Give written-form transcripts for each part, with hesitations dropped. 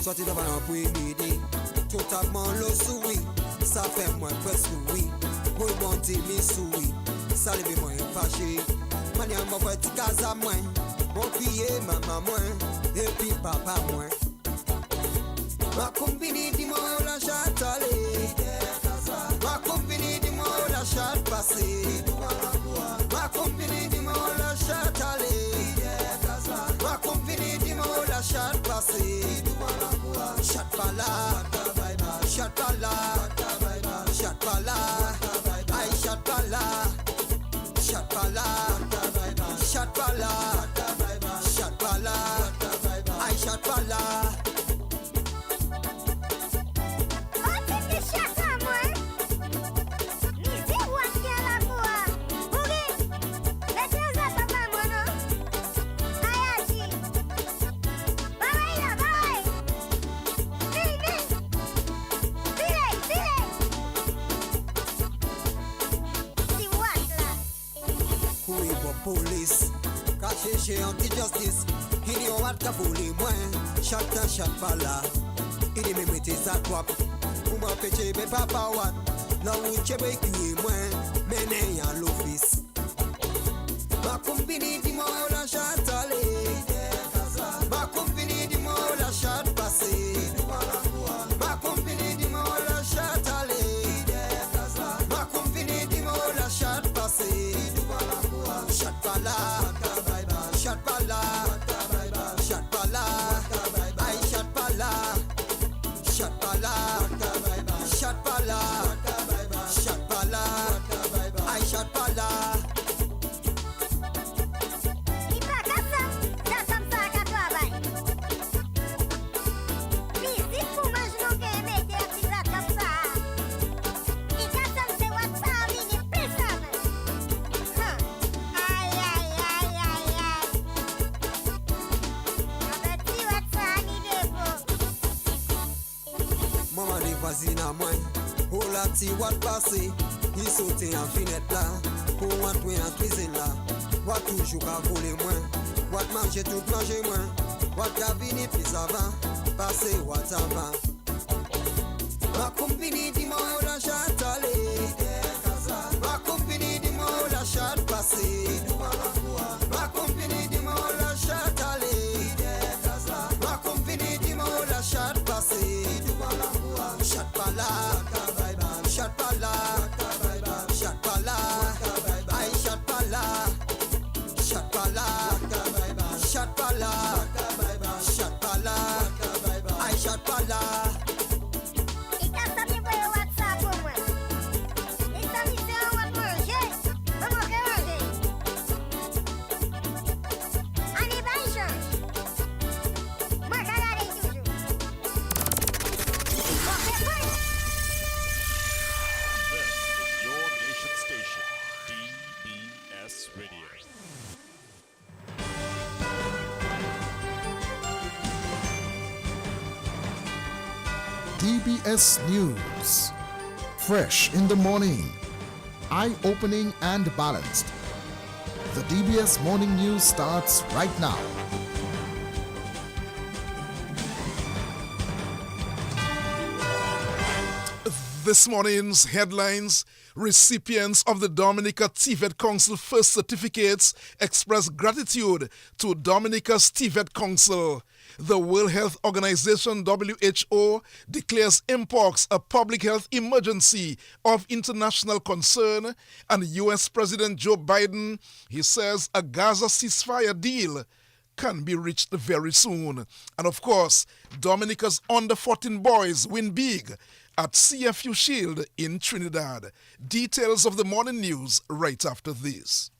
sorti devant l'après-midi. Totalement le souris, ça fait moins presque oui. Moi bon t'es mes souris, ça lève moins fâché. Manière m'a fait petit casa moins, bon crier maman moins, et puis papa moins. Ma compagnie dis-moi où la chatte allée, ma compagnie dis-moi où la chatte passée, ma compagnie dis-moi où la chatte allée, ma compagnie dis-moi où la chatte passée, chatte pas là, chatte pas là, chatte pas là, aïe chatte pas là, chatte pas là, chatte pas là, chatte pas là, aïe chatte pas là. Police, caché chez anti-justice. Il dit on va te voler moins. Chaque temps, chaque pas là. Il dit me mettez sa droite. Pour m'empêcher, mais papa what. Là où tu veux cuire moins. Mais n'est à l'office. Ma compagnie dit moi la chatte allée. Ma compagnie dit moi la chatte passée. Ma compagnie dit moi la chatte allée. Ma compagnie dit moi la chatte passée. Chatte pas là, chatte pas là, chatte pas là, aïe chatte pas là, chatte pas là, chatte pas là, chatte pas là, aïe chatte pas là. Voisine à moi, oh la ti what passé, il saute en finette là, pour entrer en cuisine là, what toujours à voler moins, what manger tout manger moins, what a vini plus avant, passer what avant. Ma compagnie dit moi la chatte allée, ma compagnie dit moi la chatte passée, ma compagnie dit moi la chatte allée, ma compagnie dit moi la chatte passée. Chatte pas là, chatte pas là, chatte pas là, aïe chatte pas là, chatte pas là, chatte pas là, chatte pas là, aïe chatte pas là. DBS News. Fresh in the morning. Eye-opening and balanced. The DBS Morning News starts right now. This morning's headlines: recipients of the Dominica TVET Council First Certificates express gratitude to Dominica's TVET Council. The World Health Organization WHO declares mpox a public health emergency of international concern, and U.S. President Joe Biden, he says a Gaza ceasefire deal can be reached very soon. And of course, Dominica's under-14 boys win big at CFU Shield in Trinidad. Details of the morning news right after this.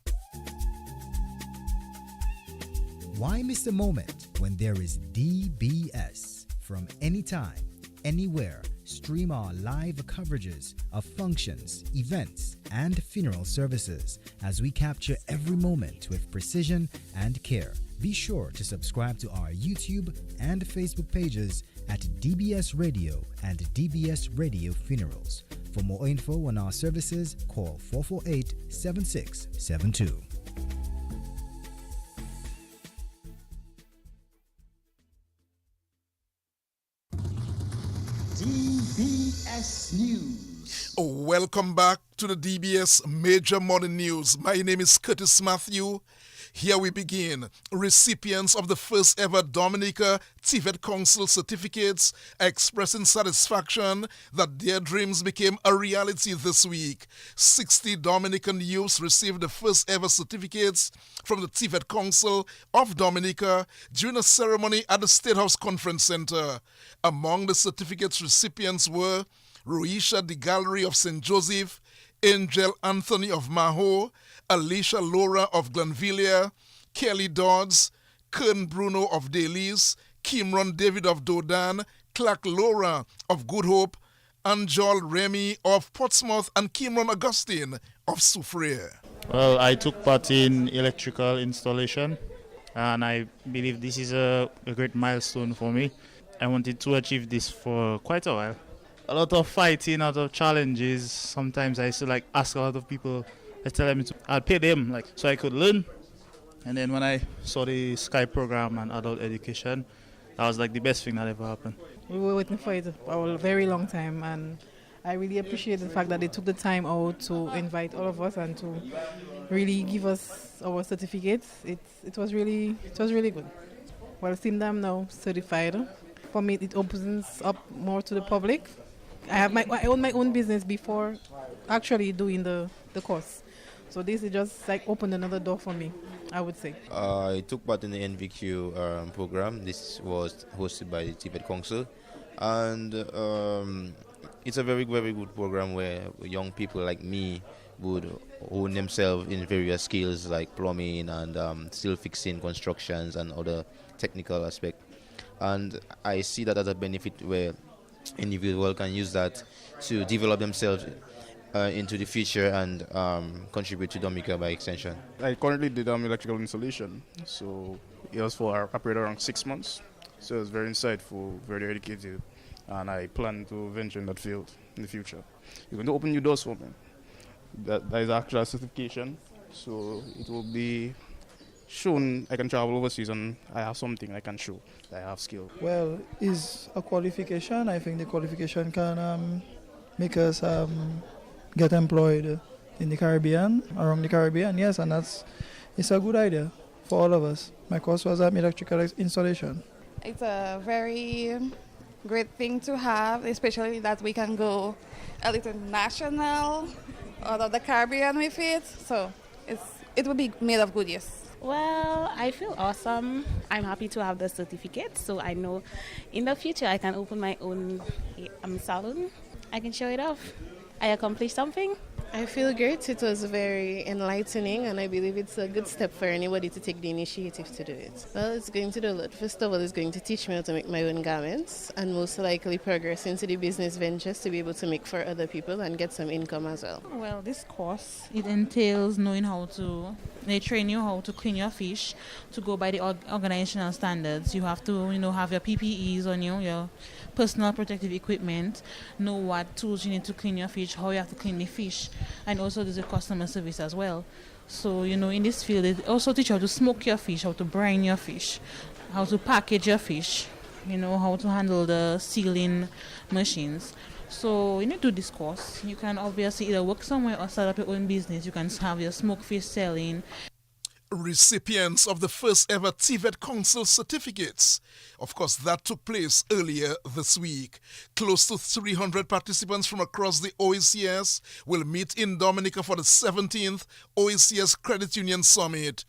Why miss a moment when there is DBS? From anytime, anywhere, stream our live coverages of functions, events, and funeral services as we capture every moment with precision and care. Be sure to subscribe to our YouTube and Facebook pages at DBS Radio and DBS Radio Funerals. For more info on our services, call 448-7672. DBS News. Welcome back to the DBS Major Morning News. My name is Curtis Matthew. Here we begin. Recipients of the first ever Dominica TVET Council certificates are expressing satisfaction that their dreams became a reality this week. 60 Dominican youths received the first ever certificates from the TVET Council of Dominica during a ceremony at the State House Conference Center. Among the certificates recipients were Ruisha de Gallery of St. Joseph, Angel Anthony of Maho, Alicia Laura of Glenvilla, Kelly Dodds, Kern Bruno of Dailies, Kimron David of Dodan, Clark Laura of Good Hope, Anjol Remy of Portsmouth, and Kimron Augustine of Soufriere. Well, I took part in electrical installation, and I believe this is a great milestone for me. I wanted to achieve this for quite a while. A lot of fighting, a lot of challenges. Sometimes I used to ask a lot of people. I tell them I'd pay them so I could learn. And then when I saw the Sky program and adult education, that was the best thing that ever happened. We were waiting for it for a very long time, and I really appreciate the fact that they took the time out to invite all of us and to really give us our certificates. It was really good. Well, seeing them now certified, for me it opens up more to the public. I own my own business before actually doing the course. So this is just opened another door for me, I would say. I took part in the NVQ program. This was hosted by the TVET Council. And it's a very, very good program where young people like me would hone themselves in various skills like plumbing and steel fixing, constructions and other technical aspects. And I see that as a benefit where individuals can use that to develop themselves into the future and contribute to Dominica by extension. I currently did electrical installation, so it was for a period around 6 months. So it was very insightful, very educative, and I plan to venture in that field in the future. It's going to open new doors for me. That is actually a certification, so it will be shown I can travel overseas and I have something I can show. I have skill. Well, it's a qualification. I think the qualification can make us get employed in the Caribbean, around the Caribbean, yes, and it's a good idea for all of us. My course was electrical installation. It's a very great thing to have, especially that we can go a little national out of the Caribbean with it, so it will be made of good use. Well, I feel awesome. I'm happy to have the certificate, so I know in the future I can open my own salon. I can show it off. I accomplished something. I feel great. It was very enlightening, and I believe it's a good step for anybody to take the initiative to do it. Well, it's going to do a lot. First of all, it's going to teach me how to make my own garments and most likely progress into the business ventures to be able to make for other people and get some income as well. Well, this course, it entails knowing they train you how to clean your fish, to go by the organizational standards. You have to, have your PPEs on you, your personal protective equipment, know what tools you need to clean your fish, how you have to clean the fish, and also there's a customer service as well. So, in this field, they also teach you how to smoke your fish, how to brine your fish, how to package your fish, how to handle the sealing machines. So when you do this course, you can obviously either work somewhere or start up your own business. You can have your smoke fish selling. Recipients of the first ever TVET Council certificates. Of course, that took place earlier this week. Close to 300 participants from across the OECS will meet in Dominica for the 17th OECS Credit Union Summit.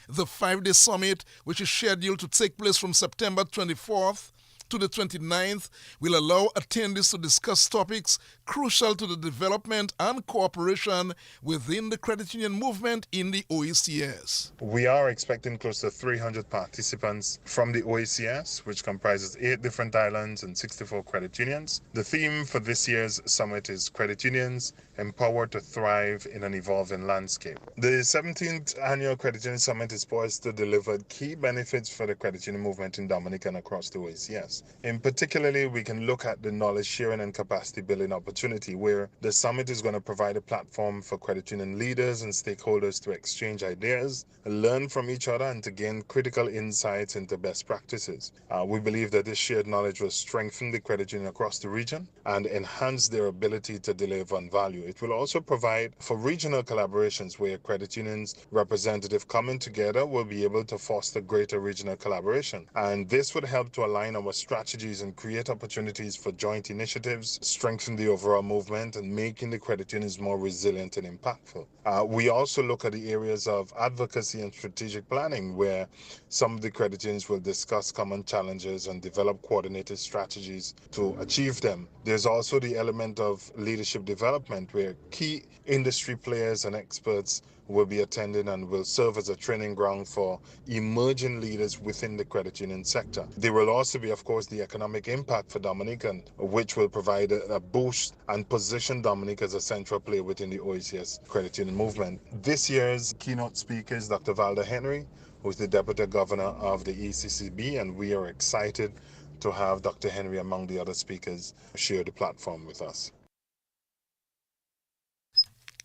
The 5-day summit, which is scheduled to take place from September 24th to the 29th, will allow attendees to discuss topics crucial to the development and cooperation within the credit union movement in the OECS. We are expecting close to 300 participants from the OECS, which comprises 8 different islands and 64 credit unions. The theme for this year's summit is Credit Unions, Empowered to Thrive in an Evolving Landscape. The 17th Annual Credit Union Summit is poised to deliver key benefits for the credit union movement in Dominica and across the OECS. areas. In particularly, we can look at the knowledge sharing and capacity building opportunity, where the summit is going to provide a platform for credit union leaders and stakeholders to exchange ideas, learn from each other, and to gain critical insights into best practices. We believe that this shared knowledge will strengthen the credit union across the region and enhance their ability to deliver on value. It will also provide for regional collaborations where credit unions representatives coming together will be able to foster greater regional collaboration. And this would help to align our strategies and create opportunities for joint initiatives, strengthen the overall movement, and making the credit unions more resilient and impactful. We also look at the areas of advocacy and strategic planning, where some of the credit unions will discuss common challenges and develop coordinated strategies to achieve them. There's also the element of leadership development, where key industry players and experts will be attending and will serve as a training ground for emerging leaders within the credit union sector. There will also be, of course, the economic impact for Dominican, which will provide a boost and position Dominica as a central player within the OECS credit union movement. This year's keynote speaker is Dr. Valda Henry, who is the Deputy Governor of the ECCB, and we are excited to have Dr. Henry among the other speakers share the platform with us.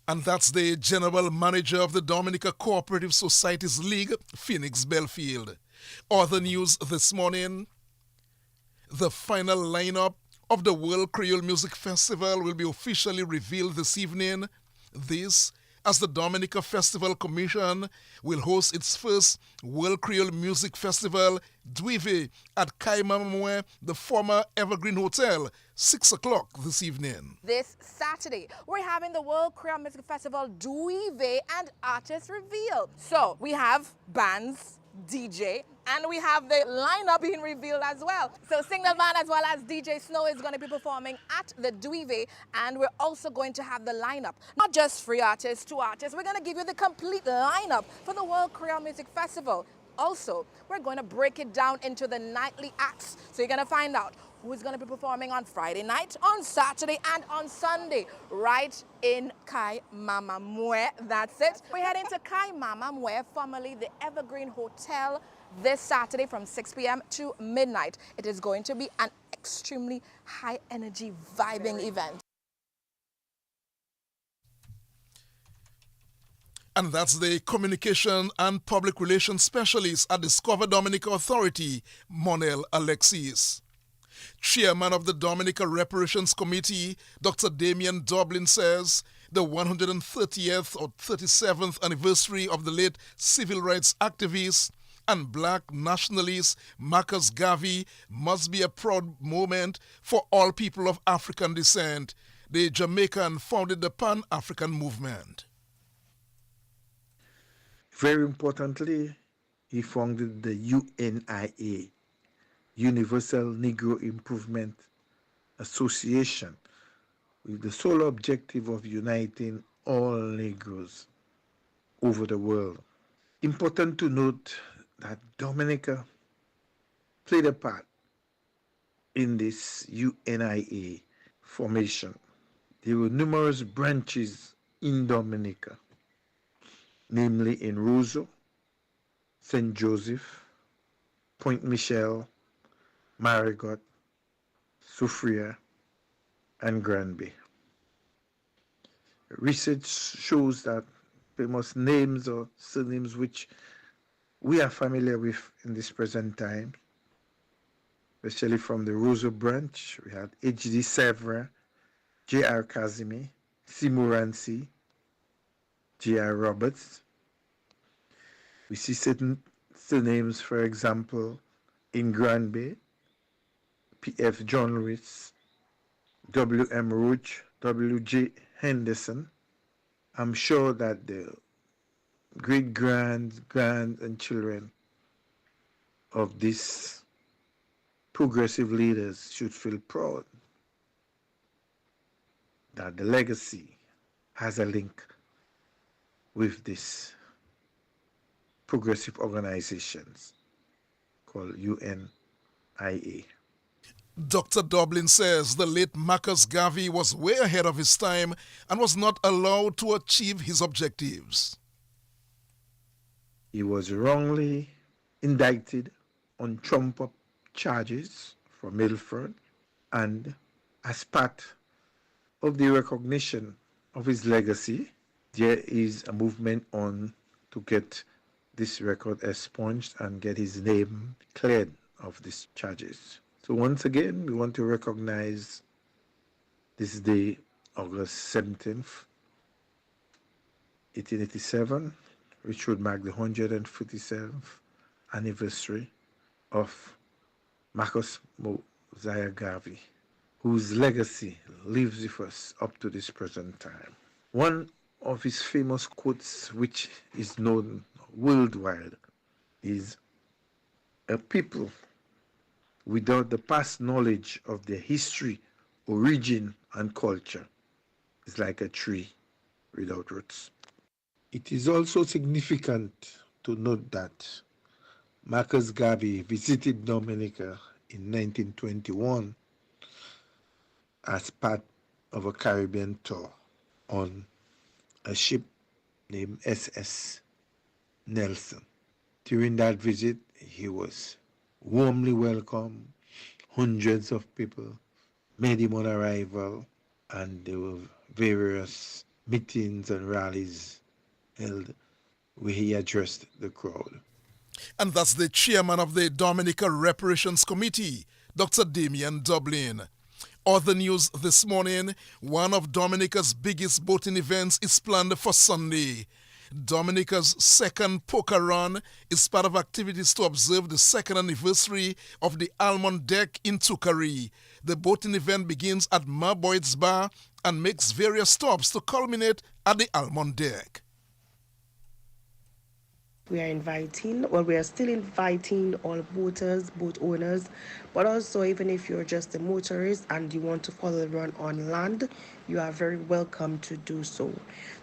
And that's the General Manager of the Dominica Cooperative Societies League, Phoenix Belfield. Other news this morning: the final lineup of the World Creole Music Festival will be officially revealed this evening. This, as the Dominica Festival Commission will host its first World Creole Music Festival, Dwive, at Kaimamwe, the former Evergreen Hotel, 6 o'clock this evening. This Saturday, we're having the World Creole Music Festival, Dwive, and Artist Reveal. So we have bands, DJ, and we have the lineup being revealed as well. So Signal Man as well as DJ Snow is going to be performing at the Dwive, and we're also going to have the lineup. Not just free artists, two artists, we're going to give you the complete lineup for the World Creole Music Festival. Also, we're going to break it down into the nightly acts. So you're going to find out who's going to be performing on Friday night, on Saturday, and on Sunday, right in Kai Mama Mwe. That's it. We're heading to Kai Mama Mwe, formerly the Evergreen Hotel, this Saturday from 6 p.m. to midnight. It is going to be an extremely high-energy, vibing event. And that's the Communication and Public Relations Specialist at Discover Dominica Authority, Monel Alexis. Chairman of the Dominica Reparations Committee, Dr. Damian Dublin, says the 130th or 37th anniversary of the late civil rights activist and black nationalist Marcus Garvey must be a proud moment for all people of African descent. The Jamaican founded the Pan-African movement. Very importantly, he founded the UNIA, Universal Negro Improvement Association, with the sole objective of uniting all Negroes over the world. Important to note that Dominica played a part in this UNIA formation. There were numerous branches in Dominica, namely in Roseau, St. Joseph, Point Michel, Marigot, Soufriere, and Granby. Research shows that famous names or surnames which we are familiar with in this present time, especially from the Roseau branch, we had H.D. Sevre, J.R. Kazimi, C. Morancy, J.R. Roberts. We see certain surnames, for example, in Granby, P.F. John Lewis, W.M. Roach, W.J. Henderson. I'm sure that the great-grand, and children of these progressive leaders should feel proud that the legacy has a link with these progressive organizations called UNIA. Dr. Dublin says the late Marcus Garvey was way ahead of his time and was not allowed to achieve his objectives. He was wrongly indicted on trump-up charges from Milford. And as part of the recognition of his legacy, there is a movement on to get this record expunged and get his name cleared of these charges. So once again, we want to recognize this day, August 17th, 1887, which would mark the 157th anniversary of Marcus Mosiah Garvey, whose legacy lives with us up to this present time. One of his famous quotes, which is known worldwide, is, "A people without the past knowledge of their history, origin, and culture is like a tree without roots." It is also significant to note that Marcus Garvey visited Dominica in 1921 as part of a Caribbean tour on a ship named SS Nelson. During that visit, he was warmly welcomed. Hundreds of people made him on arrival, and there were various meetings and rallies held where he addressed the crowd. And that's the chairman of the Dominica Reparations Committee, Dr. Damian Dublin. Other news this morning, one of Dominica's biggest boating events is planned for Sunday. Dominica's second poker run is part of activities to observe the second anniversary of the Almond Deck in Tukari. The boating event begins at Marboyd's Bar and makes various stops to culminate at the Almond Deck. We are still inviting all boaters, boat owners, but also even if you're just a motorist and you want to follow the run on land, you are very welcome to do so.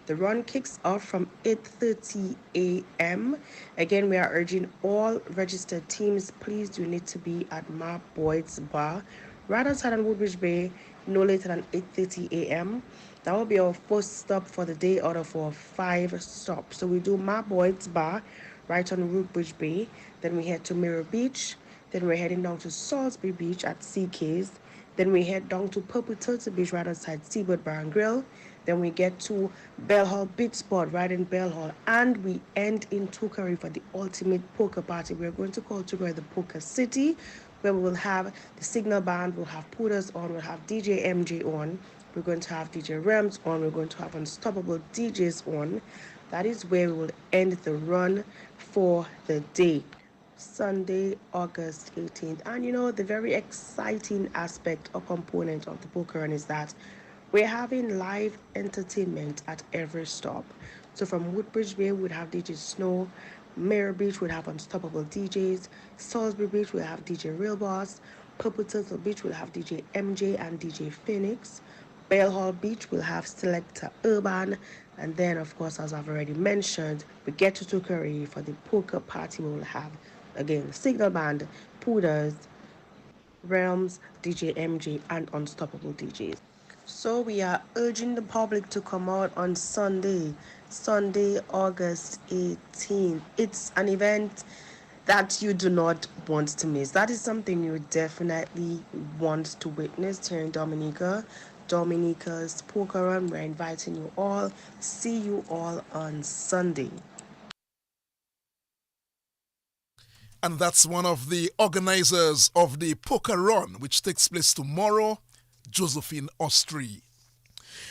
The run kicks off from 8:30 a.m. Again, we are urging all registered teams, please do need to be at Marboyd's Bar, right outside on Woodbridge Bay, no later than 8:30 a.m. That will be our first stop for the day out of our 5 stops. So we do Marboyd's Bar right on Woodbridge Bay. Then we head to Mirror Beach. Then we're heading down to Salisbury Beach at CK's. Then we head down to Purple Turtle Beach right outside Seabird Bar and Grill. Then we get to Bell Hall Beach Spot right in Bell Hall. And we end in Tukari for the ultimate poker party. We're going to call Tukari the Poker City, where we will have the Signal Band, we'll have Pooters on, we'll have DJ MJ on. We're going to have DJ Rams on. We're going to have Unstoppable DJs on. That is where we will end the run for the day. Sunday, August 18th. And you know, the very exciting aspect or component of the poker run is that we're having live entertainment at every stop. So from Woodbridge Bay, we'd have DJ Snow. Mirror Beach would have Unstoppable DJs. Salisbury Beach will have DJ Real Boss. Purple Turtle Beach will have DJ MJ and DJ Phoenix. Bell Hall Beach will have Selector Urban, and then of course, as I've already mentioned, we get to Tukari for the poker party. We will have again Signal Band, Pooders, Realms, DJ MJ, and Unstoppable DJs. So we are urging the public to come out on Sunday, August 18th. It's an event that you do not want to miss. That is something you definitely want to witness here in Dominica. Dominica's poker run. We're inviting you all. See you all on Sunday. And that's one of the organizers of the poker run, which takes place tomorrow, Josephine Ostry.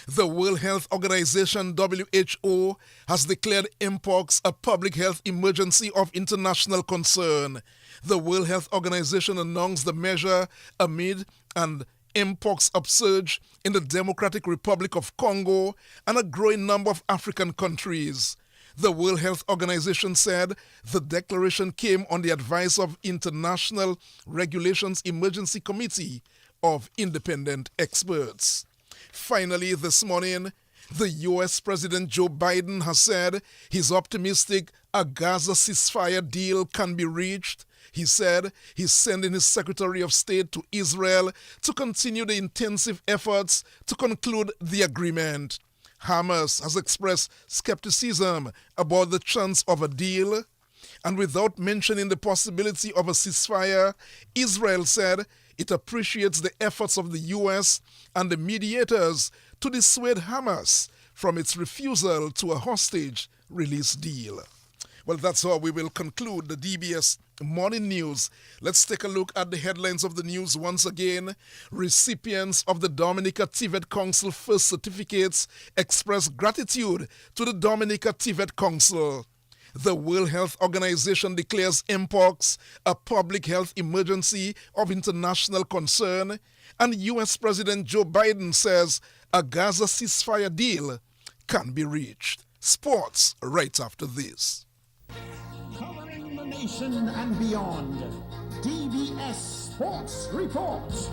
The World Health Organization, WHO, has declared mpox a public health emergency of international concern. The World Health Organization announced the measure amid an mpox upsurge in the Democratic Republic of Congo and a growing number of African countries. The World Health Organization said the declaration came on the advice of International Regulations Emergency Committee of independent experts. Finally, this morning, the U.S. President Joe Biden has said he's optimistic a Gaza ceasefire deal can be reached. He said he's sending his Secretary of State to Israel to continue the intensive efforts to conclude the agreement. Hamas has expressed skepticism about the chance of a deal, and without mentioning the possibility of a ceasefire, Israel said It appreciates the efforts of the U.S. and the mediators to dissuade Hamas from its refusal to a hostage release deal. Well, that's how we will conclude the DBS Morning News. Let's take a look at the headlines of the news once again. Recipients of the Dominica TVET Council First Certificates express gratitude to the Dominica TVET Council. The World Health Organization declares Mpox a public health emergency of international concern, and U.S. President Joe Biden says a Gaza ceasefire deal can be reached. Sports right after this. Covering the nation and beyond, DBS Sports Report.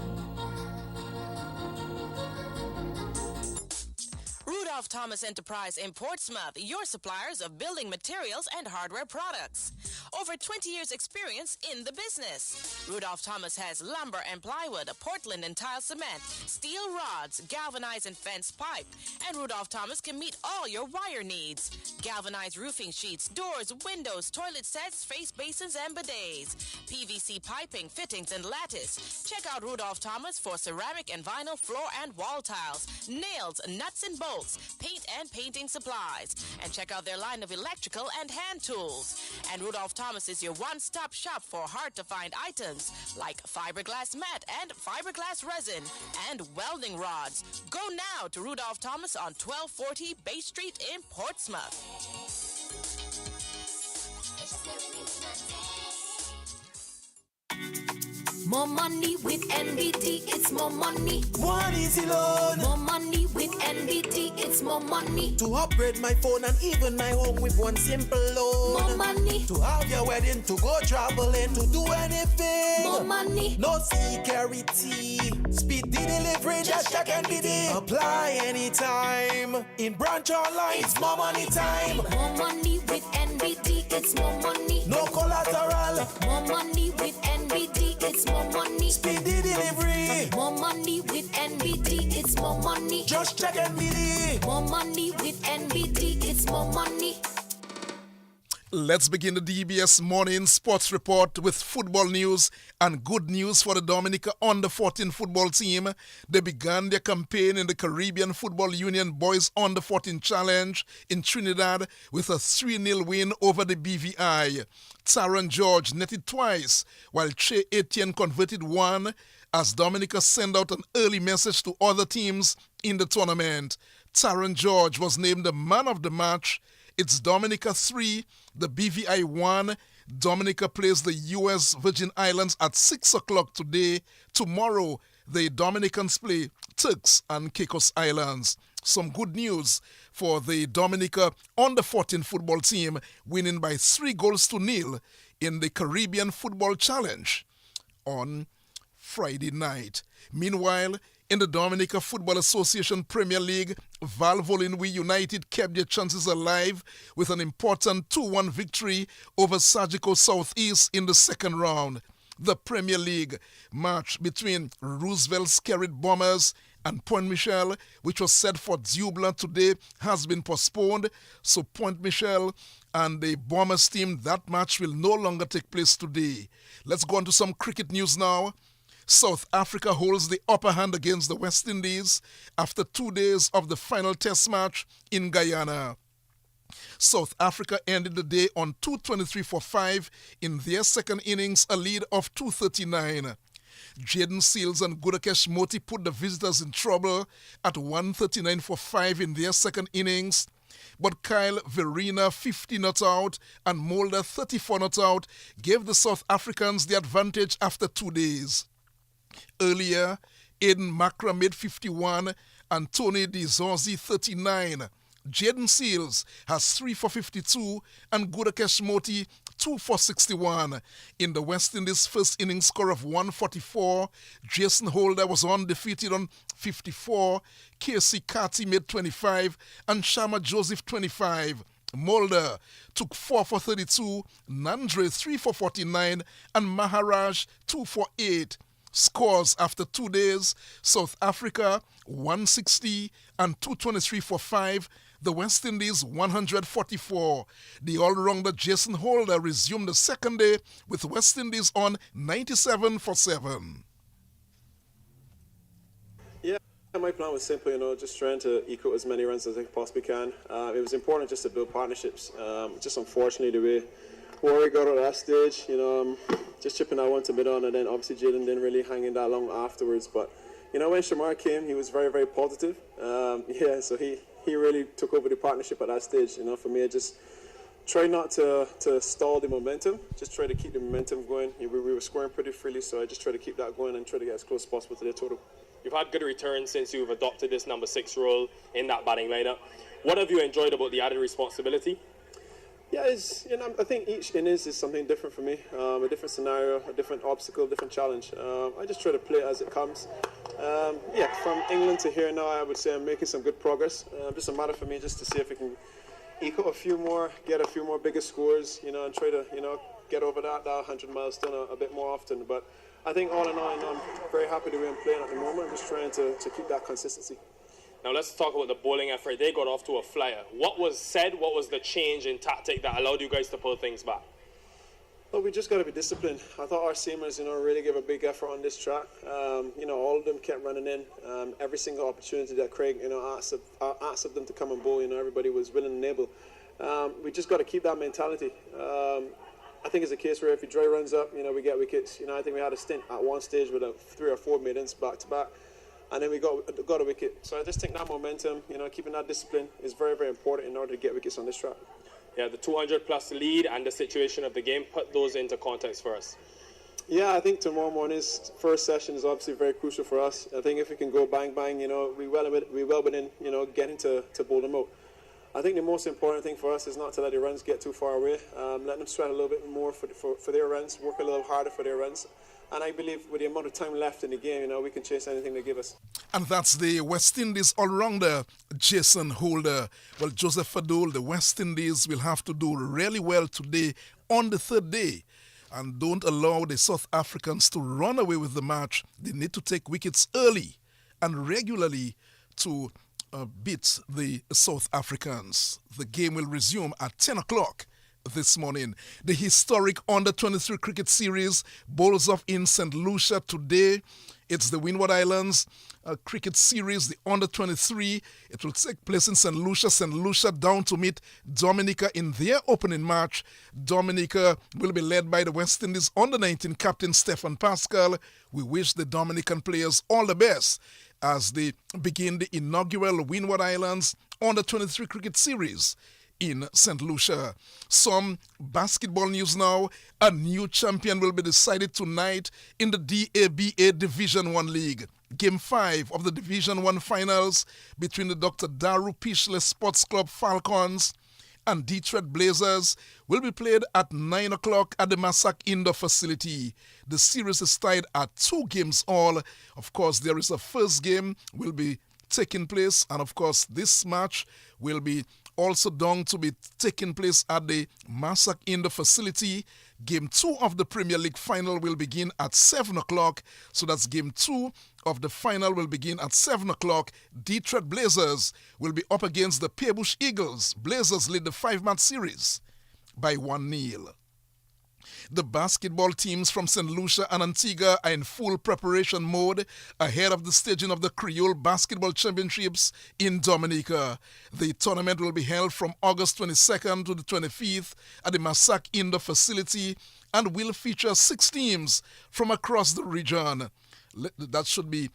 Rudolph Thomas Enterprise in Portsmouth, your suppliers of building materials and hardware products. Over 20 years experience in the business. Rudolph Thomas has lumber and plywood, Portland and tile cement, steel rods, galvanized and fence pipe. And Rudolph Thomas can meet all your wire needs. Galvanized roofing sheets, doors, windows, toilet sets, face basins and bidets. PVC piping, fittings and lattice. Check out Rudolph Thomas for ceramic and vinyl floor and wall tiles, nails, nuts and bolts, paint and painting supplies. And check out their line of electrical and hand tools. And Rudolph Thomas is your one-stop shop for hard-to-find items like fiberglass mat and fiberglass resin and welding rods. Go now to Rudolph Thomas on 1240 Bay Street in Portsmouth. More money with NBT, it's more money. One easy loan. More money with NBT, it's more money. To upgrade my phone and even my home with one simple loan. More money. To have your wedding, to go traveling, to do anything. More money. No security. Speed the delivery, just check NBT. Apply anytime. In branch or line, it's more money time. More money with NBT, it's more money. No collateral. More money with NBT, it's more money. Speedy delivery. More money with NBT, it's more money. Just check NBT. More money with NBT, it's more money. Let's begin the DBS Morning Sports Report with football news and good news for the Dominica Under-14 football team. They began their campaign in the Caribbean Football Union Boys Under-14 Challenge in Trinidad with a 3-0 win over the BVI. Taron George netted twice, while Che Etienne converted one, as Dominica sent out an early message to other teams in the tournament. Taron George was named the man of the match. It's Dominica 3, the BVI 1. Dominica plays the U.S. Virgin Islands at 6 o'clock today. Tomorrow, the Dominicans play Turks and Caicos Islands. Some good news for the Dominica Under-14 football team, winning by 3-0 in the Caribbean Football Challenge on Friday night. Meanwhile, in the Dominica Football Association Premier League, Valvoline United kept their chances alive with an important 2-1 victory over Sagico Southeast in the second round. The Premier League match between Roosevelt Skerrit Bombers and Point Michel, which was set for Dublin today, has been postponed. So Point Michel and the Bombers team, that match will no longer take place today. Let's go on to some cricket news now. South Africa holds the upper hand against the West Indies after 2 days of the final test match in Guyana. South Africa ended the day on 223 for 5 in their second innings, a lead of 239. Jaden Seals and Gudakesh Moti put the visitors in trouble at 139 for 5 in their second innings. But Kyle Verena, 50 not out, and Mulder, 34 not out, gave the South Africans the advantage after 2 days. Earlier, Aiden Makra made 51 and Tony DeZorzi 39. Jaden Seals has 3 for 52 and Gudakesh Moti 2 for 61. In the West Indies' first innings score of 144, Jason Holder was undefeated on 54, Casey Carty made 25 and Shama Joseph 25. Mulder took 4 for 32, Nandre 3 for 49 and Maharaj 2 for 8. Scores after 2 days: South Africa 160 and 223 for 5. The West Indies 144. The all-rounder Jason Holder resumed the second day with West Indies on 97 for 7. My plan was simple, just trying to equal as many runs as I possibly can. It was important just to build partnerships. Just unfortunately, the way Warwick got at that stage, just chipping out one to mid on, and then obviously Jaden didn't really hang in that long afterwards. But, when Shamar came, he was very, very positive. So he really took over the partnership at that stage. For me, I just try not to stall the momentum, just try to keep the momentum going. We were scoring pretty freely, so I just try to keep that going and try to get as close as possible to their total. You've had good returns since you've adopted this number 6 role in that batting lineup. What have you enjoyed about the added responsibility? Yeah, I think each innings is something different for me. A different scenario, a different obstacle, different challenge. I just try to play as it comes. From England to here now, I would say I'm making some good progress. Just a matter for me just to see if we can equal a few more, get a few more bigger scores, and try to, get over that 100 milestone a bit more often. But I think all in all, I'm very happy the way I'm playing at the moment. I'm just trying to keep that consistency. Now let's talk about the bowling effort. They got off to a flyer. What was said? What was the change in tactic that allowed you guys to pull things back? Well, we just got to be disciplined. I thought our seamers, really gave a big effort on this track. All of them kept running in. Every single opportunity that Craig, asked of them to come and bowl, everybody was willing and able. We just got to keep that mentality. I think it's a case where if your dry runs up, we get wickets. I think we had a stint at one stage with 3 or 4 maidens back to back, and then we got a wicket. So I just think that momentum, keeping that discipline is very, very important in order to get wickets on this track. Yeah, the 200-plus lead and the situation of the game, put those into context for us. Yeah, I think tomorrow morning's first session is obviously very crucial for us. I think if we can go bang, bang, we well within, getting to bowl them out. I think the most important thing for us is not to let the runs get too far away. Let them sweat a little bit more for their runs, work a little harder for their runs. And I believe with the amount of time left in the game, we can chase anything they give us. And that's the West Indies all-rounder, Jason Holder. Well, Joseph Fadul, the West Indies will have to do really well today on the third day. And don't allow the South Africans to run away with the match. They need to take wickets early and regularly to beat the South Africans. The game will resume at 10 o'clock this morning. The historic Under-23 cricket series bowls off in St. Lucia today. It's the Windward Islands cricket series, the Under-23. It will take place in St. Lucia. St. Lucia down to meet Dominica in their opening match. Dominica will be led by the West Indies Under-19 captain Stefan Pascal. We wish the Dominican players all the best as they begin the inaugural Windward Islands Under-23 cricket series in St. Lucia. Some basketball news now. A new champion will be decided tonight in the DABA Division 1 League. Game 5 of the Division 1 finals between the Dr. Daru Pishle Sports Club Falcons and Detroit Blazers will be played at 9 o'clock at the Massac Indoor Facility. The series is tied at 2 games all. Of course, there is a first game will be taking place, and of course, this match will be also done to be taking place at the Massac Indoor Facility. Game 2 of the Premier League final will begin at 7 o'clock. So that's game 2 of the final will begin at 7 o'clock. Detroit Blazers will be up against the Peerbush Eagles. Blazers lead the 5-match series by 1-0. The basketball teams from St. Lucia and Antigua are in full preparation mode ahead of the staging of the Creole Basketball Championships in Dominica. The tournament will be held from August 22nd to the 25th at the Massac Indoor Facility and will feature 6 teams from across the region. That should be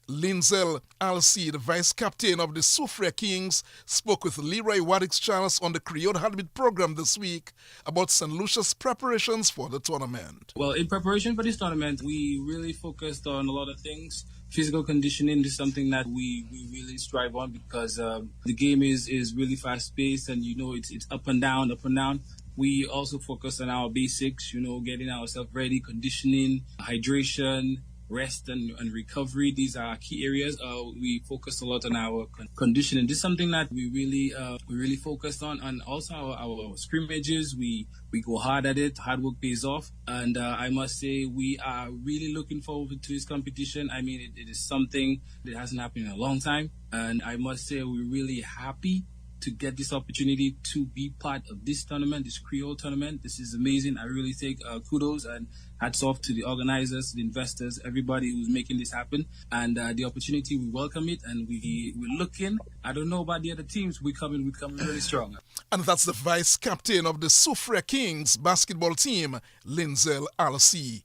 Linzel Alcy, the vice captain of the Soufriere Kings, spoke with Leroy Waddix-Charles on the Creole Heartbeat program this week about St. Lucia's preparations for the tournament. Well, in preparation for this tournament, we really focused on a lot of things. Physical conditioning is something that we really strive on because the game is really fast-paced and, it's up and down, up and down. We also focus on our basics, getting ourselves ready, conditioning, hydration, rest and recovery. These are key areas. We focus a lot on our conditioning. This is something that we really focused on, and also our scrimmages. We go hard at it. Hard work pays off, and I must say we are really looking forward to this competition. I mean, it is something that hasn't happened in a long time, and I must say we're really happy to get this opportunity to be part of this tournament, this Creole tournament. This is amazing. I really take kudos and hats off to the organizers, the investors, everybody who's making this happen. And the opportunity, we welcome it, and we're looking. I don't know about the other teams. We're coming really strong. And that's the vice captain of the Soufriere Kings basketball team, Linzel Alcy.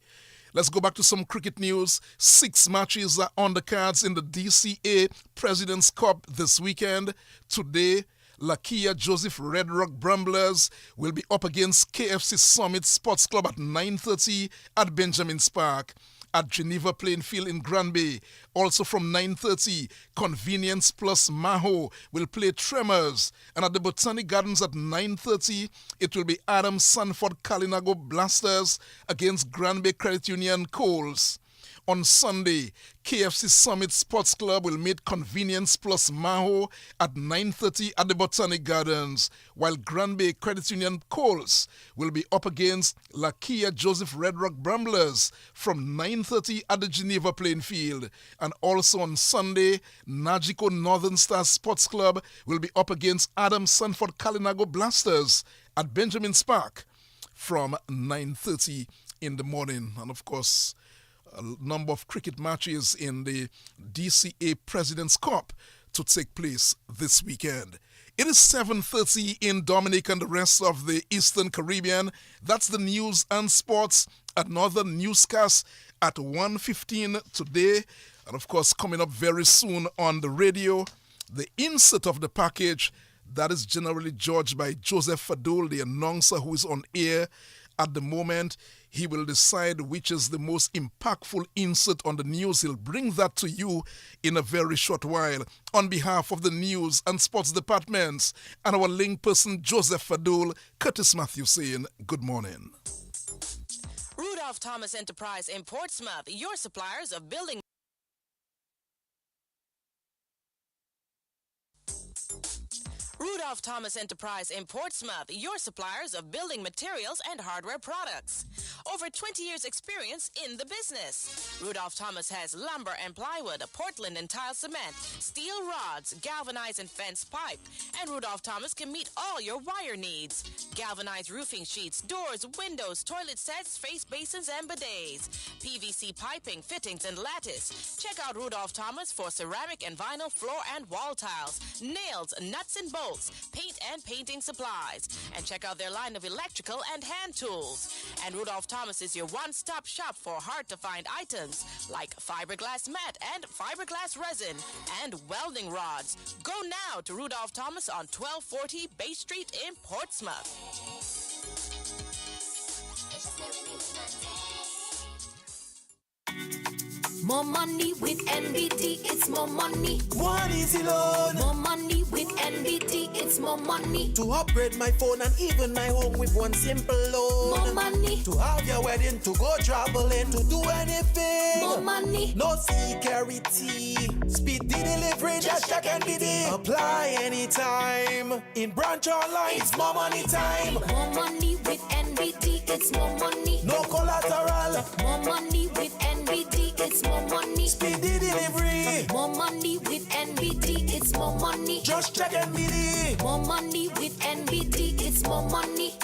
Let's go back to some cricket news. 6 matches are on the cards in the DCA President's Cup this weekend. Today, Lakia Joseph Red Rock Bramblers will be up against KFC Summit Sports Club at 9:30 at Benjamin's Park. At Geneva Playing Field in Granby, also from 9:30, Convenience Plus Maho will play Tremors. And at the Botanic Gardens at 9:30, it will be Adam Sanford Kalinago Blasters against Granby Credit Union Coles. On Sunday, KFC Summit Sports Club will meet Convenience Plus Maho at 9:30 at the Botanic Gardens, while Granby Credit Union Coles will be up against Lakia Joseph Red Rock Bramblers from 9:30 at the Geneva Playing Field. And also on Sunday, Najiko Northern Star Sports Club will be up against Adam Sanford Kalinago Blasters at Benjamin's Park from 9:30 in the morning. And of course, a number of cricket matches in the DCA President's Cup to take place this weekend. It is 7:30 in Dominican and the rest of the Eastern Caribbean. That's the news and sports. Another newscast at 1:15 today. And of course, coming up very soon on the radio, the insert of the package that is generally judged by Joseph Fadul, the announcer who is on air at the moment. He will decide which is the most impactful insert on the news. He'll bring that to you in a very short while. On behalf of the news and sports departments and our link person, Joseph Fadul, Curtis Matthew saying good morning. Rudolph Thomas Enterprise in Portsmouth, your suppliers of building. Rudolph Thomas Enterprise in Portsmouth, your suppliers of building materials and hardware products. Over 20 years experience in the business. Rudolph Thomas has lumber and plywood, Portland and tile cement, steel rods, galvanized and fence pipe. And Rudolph Thomas can meet all your wire needs. Galvanized roofing sheets, doors, windows, toilet sets, face basins and bidets. PVC piping, fittings and lattice. Check out Rudolph Thomas for ceramic and vinyl floor and wall tiles, nails, nuts and bolts, paint and painting supplies. And check out their line of electrical and hand tools. And Rudolph Thomas is your one-stop shop for hard-to-find items like fiberglass mat and fiberglass resin and welding rods. Go now to Rudolph Thomas on 1240 Bay Street in Portsmouth. More money with NBT, it's more money. One easy loan. More money with NBT, it's more money. To upgrade my phone and even my home with one simple loan. More money. To have your wedding, to go traveling, to do anything. More money. No security. Speed the delivery, just check NBT. Apply anytime. In branch online, it's more money time. More money with NBT, it's more money. No collateral. More money with NBT, it's more money. Speedy delivery. More money with NBT, it's more money. Just check NBT. More money with NBT, it's more money.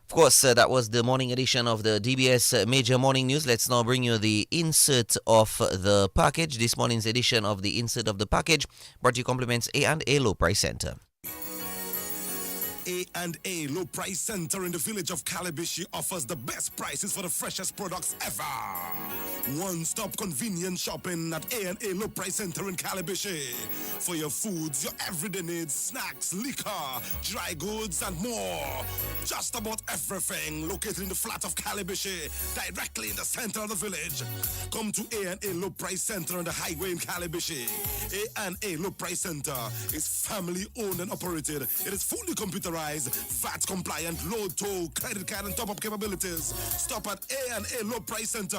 Of course, that was the morning edition of the DBS Major Morning News. Let's now bring you the insert of the package. This morning's edition of the insert of the package brought you compliments A&A Low Price Center. A&A Low Price Center in the village of Calabishi offers the best prices for the freshest products ever. One-stop convenient shopping at A&A Low Price Center in Calabishi. For your foods, your everyday needs, snacks, liquor, dry goods, and more. Just about everything located in the flat of Calabishi, directly in the center of the village. Come to A&A Low Price Center on the highway in Calabishi. A&A Low Price Center is family owned and operated. It is fully computerized, VAT compliant, low toll, credit card and top-up capabilities. Stop at A&A Low Price Center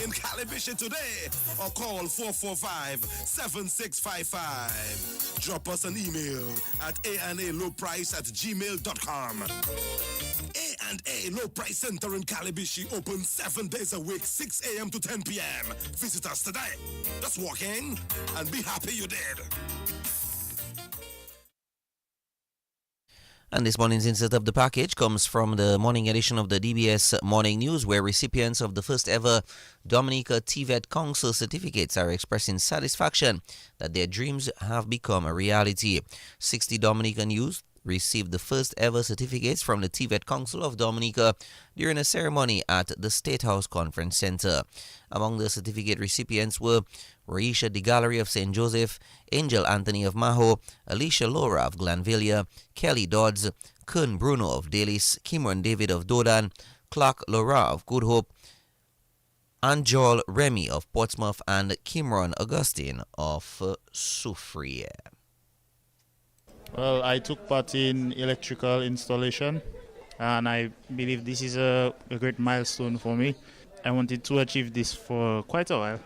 in Calabishi today or call 445-7655. Drop us an email at analowprice@gmail.com. A&A Low Price Center in Calibishi open 7 days a week, 6 a.m. to 10 p.m. Visit us today. Just walk in and be happy you did. And this morning's insert of the package comes from the morning edition of the DBS Morning News, where recipients of the first ever Dominica TVET Council certificates are expressing satisfaction that their dreams have become a reality. 60 Dominican youth received the first ever certificates from the TVET Council of Dominica during a ceremony at the State House Conference Center. Among the certificate recipients were Raisha De Gallery of St. Joseph, Angel Anthony of Maho, Alicia Laura of Glanvilla, Kelly Dodds, Kern Bruno of Dalis, Kimron David of Dodan, Clark Laura of Good Hope, Anjol Remy of Portsmouth, and Kimron Augustine of Soufriere. Well, I took part in electrical installation, and I believe this is a great milestone for me. I wanted to achieve this for quite a while.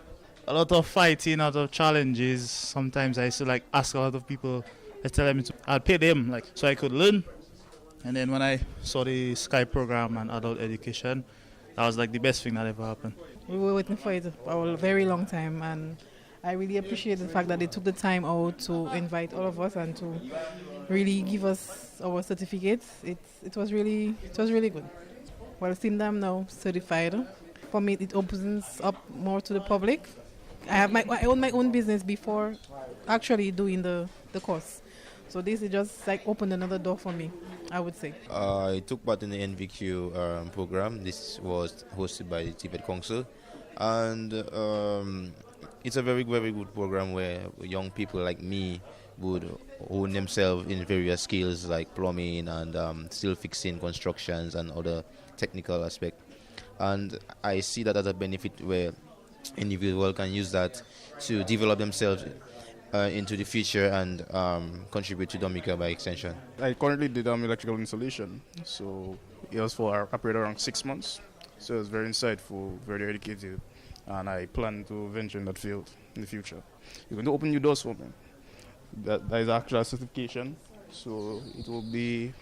A lot of fighting, a lot of challenges. Sometimes I used to ask a lot of people, I tell them I'd pay them so I could learn. And then when I saw the Sky program and adult education, that was the best thing that ever happened. We were waiting for it for a very long time, and I really appreciate the fact that they took the time out to invite all of us and to really give us our certificates. It was really good. Well, seeing them now certified, for me it opens up more to the public. I own my own business before actually doing the course. So this is just opened another door for me, I would say. I took part in the NVQ program. This was hosted by the TVET Council, and it's a very, very good program where young people like me would hone themselves in various skills like plumbing and steel fixing, constructions, and other technical aspects. And I see that as a benefit where individuals can use that to develop themselves into the future and contribute to Dominica by extension. I currently did electrical installation, so it was for a period around 6 months. So it was very insightful, very educative, and I plan to venture in that field in the future. You're going to open new doors for me. That is actually a certification, so it will be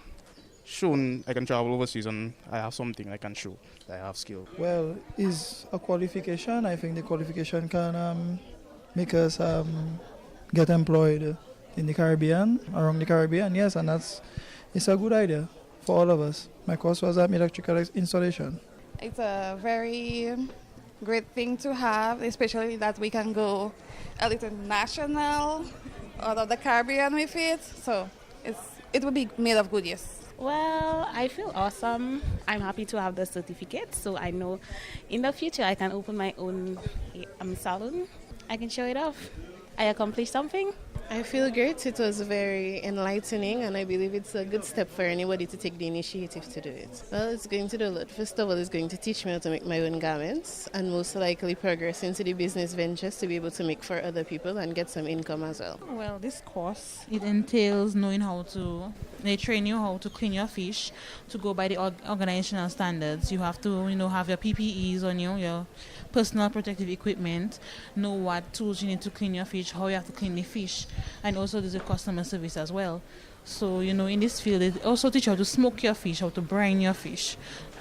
shown I can travel overseas and I have something I can show that I have skill. Well, it's a qualification. I think the qualification can make us get employed in the Caribbean, around the Caribbean, yes, and it's a good idea for all of us. My course was electrical installation. It's a very great thing to have, especially that we can go a little national out of the Caribbean with it. So it will be made of good use. Well, I feel awesome. I'm happy to have the certificate, so I know in the future I can open my own salon. I can show it off. I accomplished something. I feel great. It was very enlightening, and I believe it's a good step for anybody to take the initiative to do it. Well, it's going to do a lot. First of all, it's going to teach me how to make my own garments, and most likely progress into the business ventures to be able to make for other people and get some income as well. Well, this course, it entails knowing they train you how to clean your fish, to go by the organizational standards. You have to, have your PPEs on you, your personal protective equipment, know what tools you need to clean your fish, how you have to clean the fish, and also there's a customer service as well. So, in this field, they also teach you how to smoke your fish, how to brine your fish,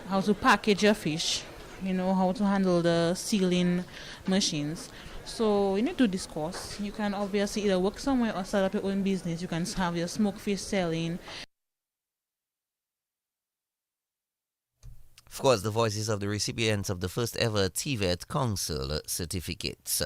how to package your fish, how to handle the sealing machines. So when you do this course, you can obviously either work somewhere or start up your own business. You can have your smoked fish selling. Of course, the voices of the recipients of the first ever TVET Council certificates.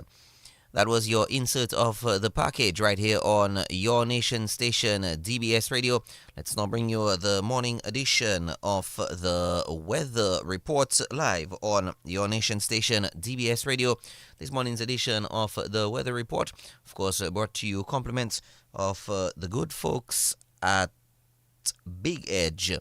That was your insert of the package right here on Your Nation station, DBS Radio. Let's now bring you the morning edition of the weather report live on Your Nation station, DBS Radio. This morning's edition of the weather report, of course, brought to you compliments of the good folks at Big Edge.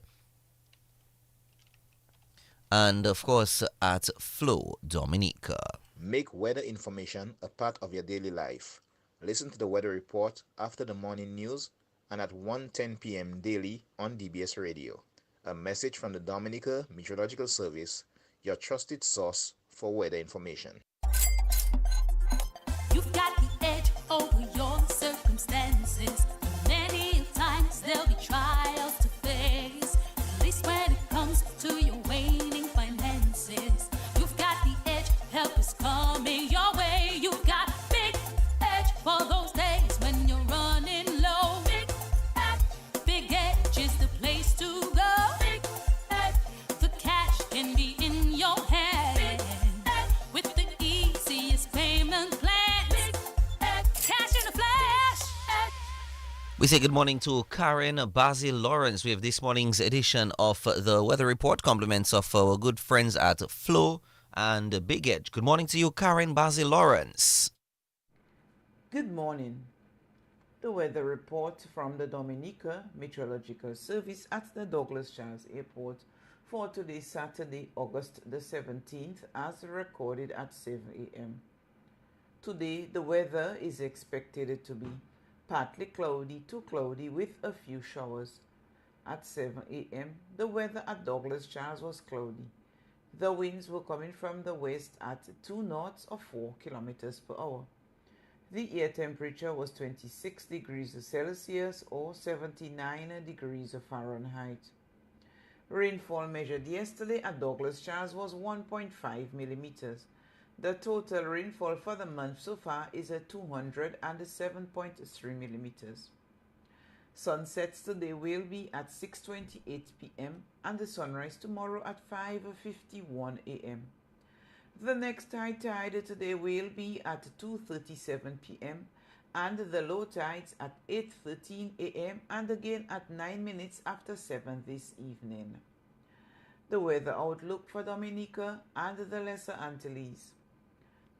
And, of course, at Flow Dominica. Make weather information a part of your daily life. Listen to the weather report after the morning news and at 1:10 p.m. daily on DBS Radio. A message from the Dominica Meteorological Service, your trusted source for weather information. You've got the edge over your circumstances. Many times there'll be trials to face. At least when it comes to We say good morning to Karen Basil Lawrence. We have this morning's edition of the Weather Report. Compliments of our good friends at Flow and Big Edge. Good morning to you, Karen Basil Lawrence. Good morning. The weather report from the Dominica Meteorological Service at the Douglas Charles Airport for today, Saturday, August the 17th, as recorded at 7 a.m. Today, the weather is expected to be partly cloudy to cloudy with a few showers. At 7 a.m., the weather at Douglas Charles was cloudy. The winds were coming from the west at 2 knots or 4 kilometers per hour. The air temperature was 26 degrees Celsius or 79 degrees Fahrenheit. Rainfall measured yesterday at Douglas Charles was 1.5 millimeters. The total rainfall for the month so far is at 207.3 millimeters. Sunsets today will be at 6:28 p.m. and the sunrise tomorrow at 5:51 a.m. The next high tide today will be at 2:37 p.m. and the low tides at 8:13 a.m. and again at 9 minutes after 7 this evening. The weather outlook for Dominica and the Lesser Antilles.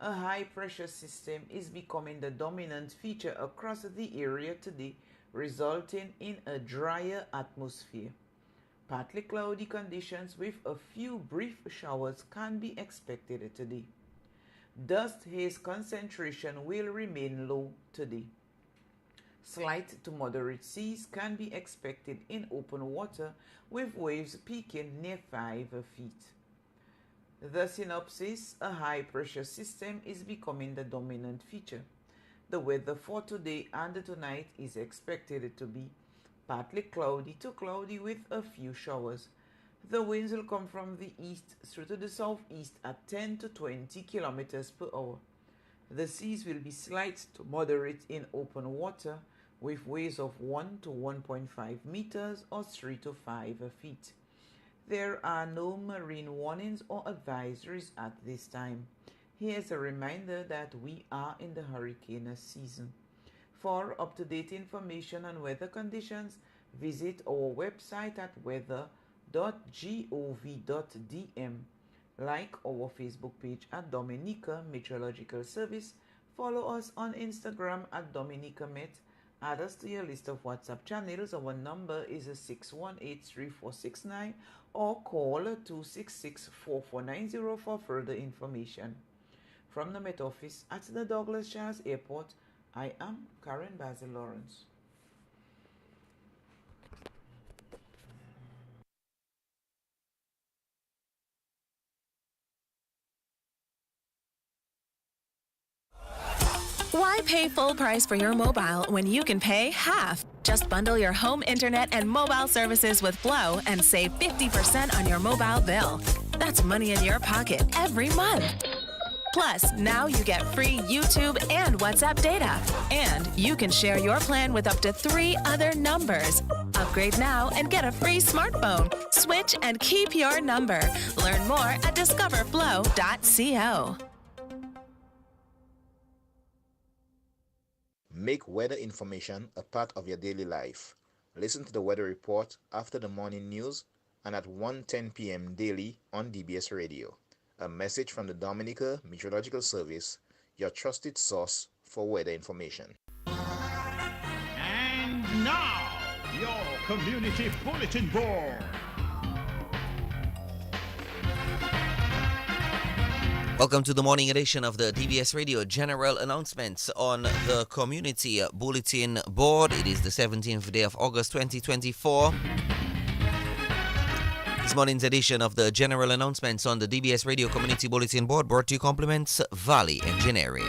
A high-pressure system is becoming the dominant feature across the area today, resulting in a drier atmosphere. Partly cloudy conditions with a few brief showers can be expected today. Dust haze concentration will remain low today. Slight to moderate seas can be expected in open water with waves peaking near 5 feet. The synopsis: a high-pressure system is becoming the dominant feature. The weather for today and tonight is expected to be partly cloudy to cloudy with a few showers. The winds will come from the east through to the southeast at 10 to 20 kilometers per hour. The seas will be slight to moderate in open water with waves of 1 to 1.5 meters or 3 to 5 feet. There are no marine warnings or advisories at this time. Here's a reminder that we are in the hurricane season. For up-to-date information on weather conditions, visit our website at weather.gov.dm. Like our Facebook page at Dominica Meteorological Service. Follow us on Instagram at Dominica Met. Add us to your list of WhatsApp channels. Our number is 618-3469 or call 266-4490 for further information. From the Met Office at the Douglas Charles Airport, I am Karen Basil Lawrence. Why pay full price for your mobile when you can pay half? Just bundle your home internet and mobile services with Flow and save 50% on your mobile bill. That's money in your pocket every month. Plus, now you get free YouTube and WhatsApp data. And you can share your plan with up to 3 other numbers. Upgrade now and get a free smartphone. Switch and keep your number. Learn more at discoverflow.co. Make weather information a part of your daily life. Listen to the weather report after the morning news and at 1:10 p.m. daily on DBS Radio. A message from the Dominica Meteorological Service, your trusted source for weather information. And now, your Community Bulletin Board. Welcome to the morning edition of the DBS Radio General Announcements on the Community Bulletin Board. It is the 17th day of August 2024. This morning's edition of the General Announcements on the DBS Radio Community Bulletin Board brought to you compliments Valley Engineering.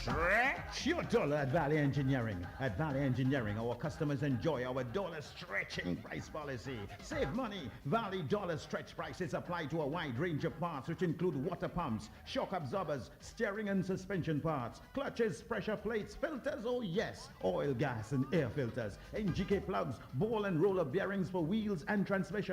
Stretch your dollar at Valley Engineering. At Valley Engineering, our customers enjoy our dollar stretching price policy. Save money. Valley dollar stretch prices apply to a wide range of parts, which include water pumps, shock absorbers, steering and suspension parts, clutches, pressure plates, filters, oh yes, oil, gas, and air filters, NGK plugs, ball and roller bearings for wheels and transmission.